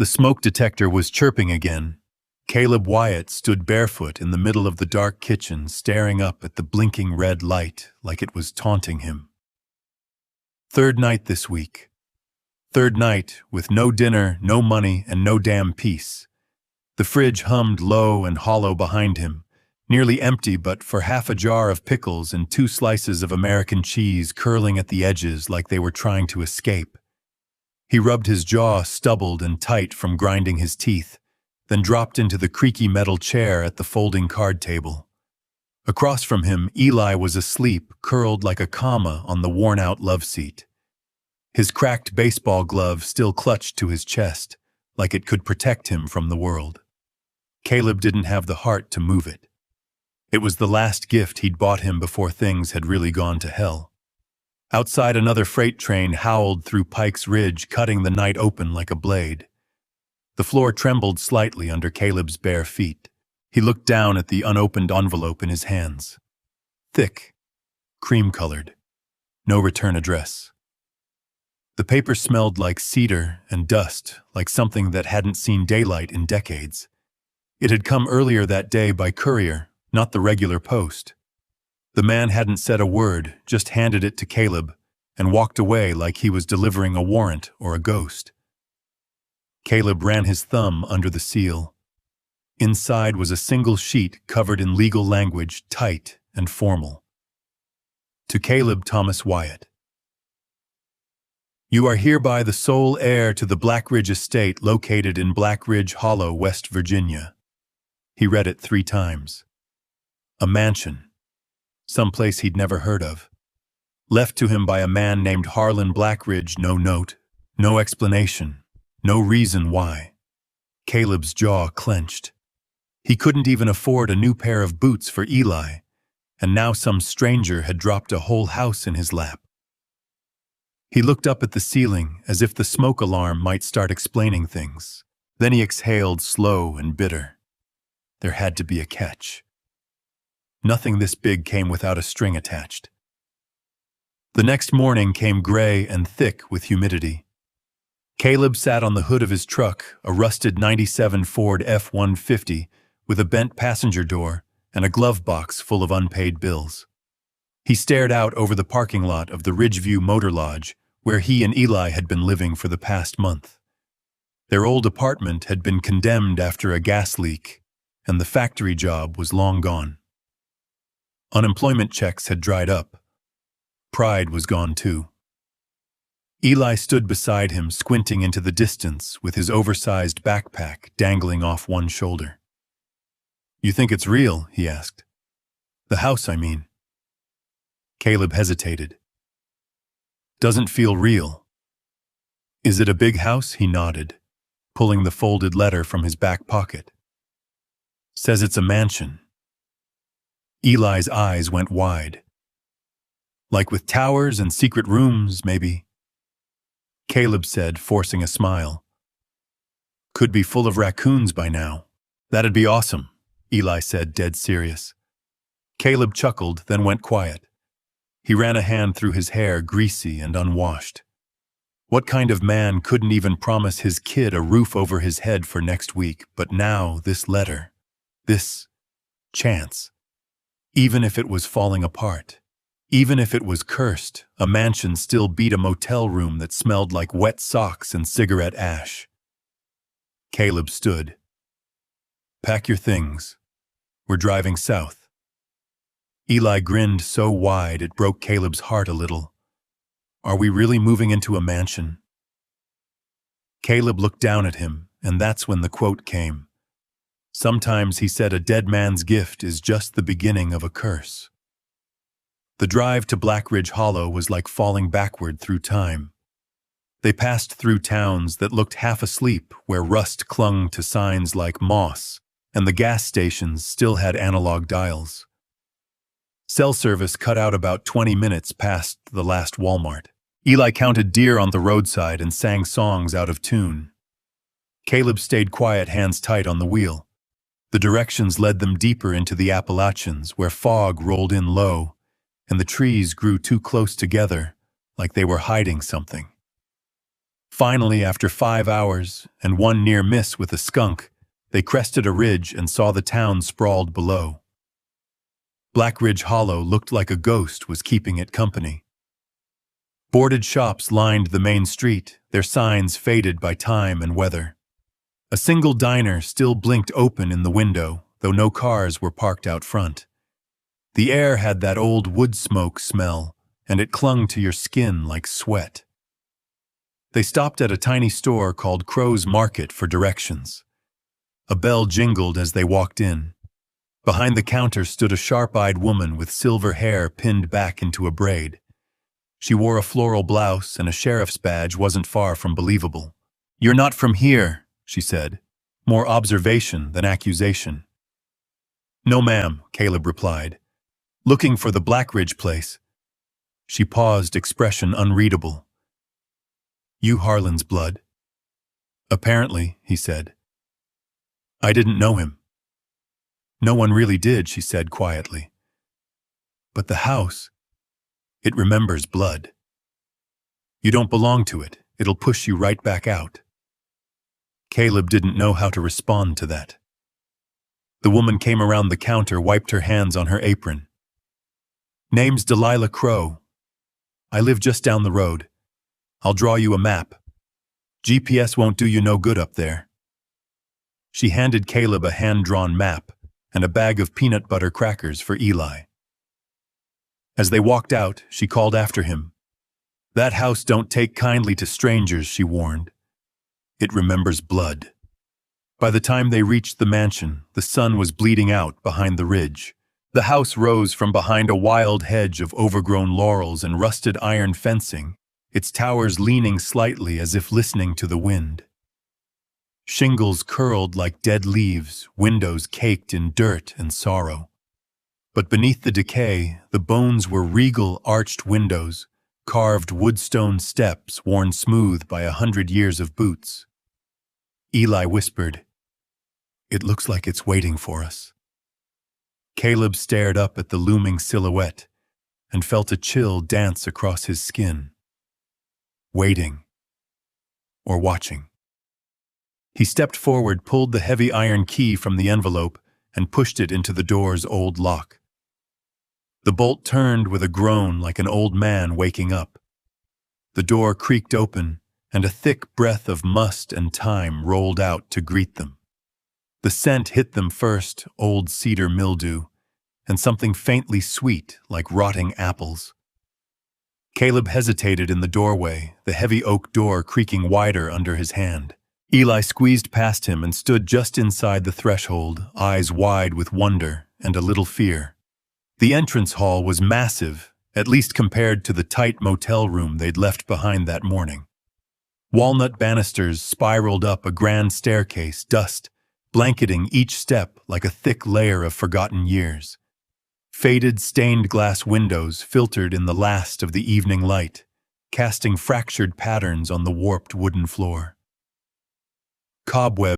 The smoke detector was chirping again. Caleb Wyatt stood barefoot in the middle of the dark kitchen, staring up at the blinking red light like it was taunting him. Third night this week. Third night, with no dinner, no money, and no damn peace. The fridge hummed low and hollow behind him, nearly empty but for half a jar of pickles and 2 slices of American cheese curling at the edges like they were trying to escape. He rubbed his jaw stubbled and tight from grinding his teeth, then dropped into the creaky metal chair at the folding card table. Across from him, Eli was asleep, curled like a comma on the worn-out love seat. His cracked baseball glove still clutched to his chest, like it could protect him from the world. Caleb didn't have the heart to move it. It was the last gift he'd bought him before things had really gone to hell. Outside, another freight train howled through Pike's Ridge, cutting the night open like a blade. The floor trembled slightly under Caleb's bare feet. He looked down at the unopened envelope in his hands. Thick, cream-colored, no return address. The paper smelled like cedar and dust, like something that hadn't seen daylight in decades. It had come earlier that day by courier, not the regular post. The man hadn't said a word, just handed it to Caleb and walked away like he was delivering a warrant or a ghost. Caleb ran his thumb under the seal. Inside was a single sheet covered in legal language, tight and formal. To Caleb Thomas Wyatt. You are hereby the sole heir to the Black Ridge estate located in Black Ridge Hollow, West Virginia. He read it 3 times. A mansion. Someplace he'd never heard of. Left to him by a man named Harlan Blackridge, no note, no explanation, no reason why. Caleb's jaw clenched. He couldn't even afford a new pair of boots for Eli, and now some stranger had dropped a whole house in his lap. He looked up at the ceiling as if the smoke alarm might start explaining things. Then he exhaled slow and bitter. There had to be a catch. Nothing this big came without a string attached. The next morning came gray and thick with humidity. Caleb sat on the hood of his truck, a rusted '97 Ford F-150 with a bent passenger door and a glove box full of unpaid bills. He stared out over the parking lot of the Ridgeview Motor Lodge, where he and Eli had been living for the past month. Their old apartment had been condemned after a gas leak, and the factory job was long gone. Unemployment checks had dried up. Pride was gone too. Eli stood beside him, squinting into the distance with his oversized backpack dangling off one shoulder. You think it's real? He asked. The house, I mean. Caleb hesitated. Doesn't feel real. Is it a big house? He nodded, pulling the folded letter from his back pocket. Says it's a mansion. Eli's eyes went wide. Like with towers and secret rooms, maybe. Caleb said, forcing a smile. Could be full of raccoons by now. That'd be awesome, Eli said, dead serious. Caleb chuckled, then went quiet. He ran a hand through his hair, greasy and unwashed. What kind of man couldn't even promise his kid a roof over his head for next week, but now this letter, this chance. Even if it was falling apart, even if it was cursed, a mansion still beat a motel room that smelled like wet socks and cigarette ash. Caleb stood. Pack your things. We're driving south. Eli grinned so wide it broke Caleb's heart a little. Are we really moving into a mansion? Caleb looked down at him, and that's when the quote came. Sometimes, he said, a dead man's gift is just the beginning of a curse. The drive to Black Ridge Hollow was like falling backward through time. They passed through towns that looked half asleep, where rust clung to signs like moss, and the gas stations still had analog dials. Cell service cut out about 20 minutes past the last Walmart. Eli counted deer on the roadside and sang songs out of tune. Caleb stayed quiet, hands tight on the wheel. The directions led them deeper into the Appalachians, where fog rolled in low, and the trees grew too close together, like they were hiding something. Finally, after 5 hours and one near miss with a skunk, they crested a ridge and saw the town sprawled below. Black Ridge Hollow looked like a ghost was keeping it company. Boarded shops lined the main street, their signs faded by time and weather. A single diner still blinked open in the window, though no cars were parked out front. The air had that old wood smoke smell, and it clung to your skin like sweat. They stopped at a tiny store called Crow's Market for directions. A bell jingled as they walked in. Behind the counter stood a sharp-eyed woman with silver hair pinned back into a braid. She wore a floral blouse, and a sheriff's badge wasn't far from believable. "You're not from here," she said, more observation than accusation. "No, ma'am," Caleb replied. "Looking for the Black Ridge place." She paused, expression unreadable. "You Harlan's blood?" "Apparently," he said. "I didn't know him." "No one really did," she said quietly. "But the house, it remembers blood. You don't belong to it. It'll push you right back out." Caleb didn't know how to respond to that. The woman came around the counter, wiped her hands on her apron. "Name's Delilah Crow. I live just down the road. I'll draw you a map. GPS won't do you no good up there." She handed Caleb a hand-drawn map and a bag of peanut butter crackers for Eli. As they walked out, she called after him. "That house don't take kindly to strangers," she warned. "It remembers blood." By the time they reached the mansion, the sun was bleeding out behind the ridge. The house rose from behind a wild hedge of overgrown laurels and rusted iron fencing, its towers leaning slightly as if listening to the wind. Shingles curled like dead leaves, windows caked in dirt and sorrow. But beneath the decay, the bones were regal arched windows, carved woodstone steps worn smooth by 100 years of boots. Eli whispered, "It looks like it's waiting for us." Caleb stared up at the looming silhouette and felt a chill dance across his skin. Waiting. Or watching. He stepped forward, pulled the heavy iron key from the envelope, and pushed it into the door's old lock. The bolt turned with a groan like an old man waking up. The door creaked open, and a thick breath of must and time rolled out to greet them. The scent hit them first, old cedar mildew, and something faintly sweet like rotting apples. Caleb hesitated in the doorway, the heavy oak door creaking wider under his hand. Eli squeezed past him and stood just inside the threshold, eyes wide with wonder and a little fear. The entrance hall was massive, at least compared to the tight motel room they'd left behind that morning. Walnut banisters spiraled up a grand staircase, dust blanketing each step like a thick layer of forgotten years. Faded, stained glass windows filtered in the last of the evening light, casting fractured patterns on the warped wooden floor. Cobwebs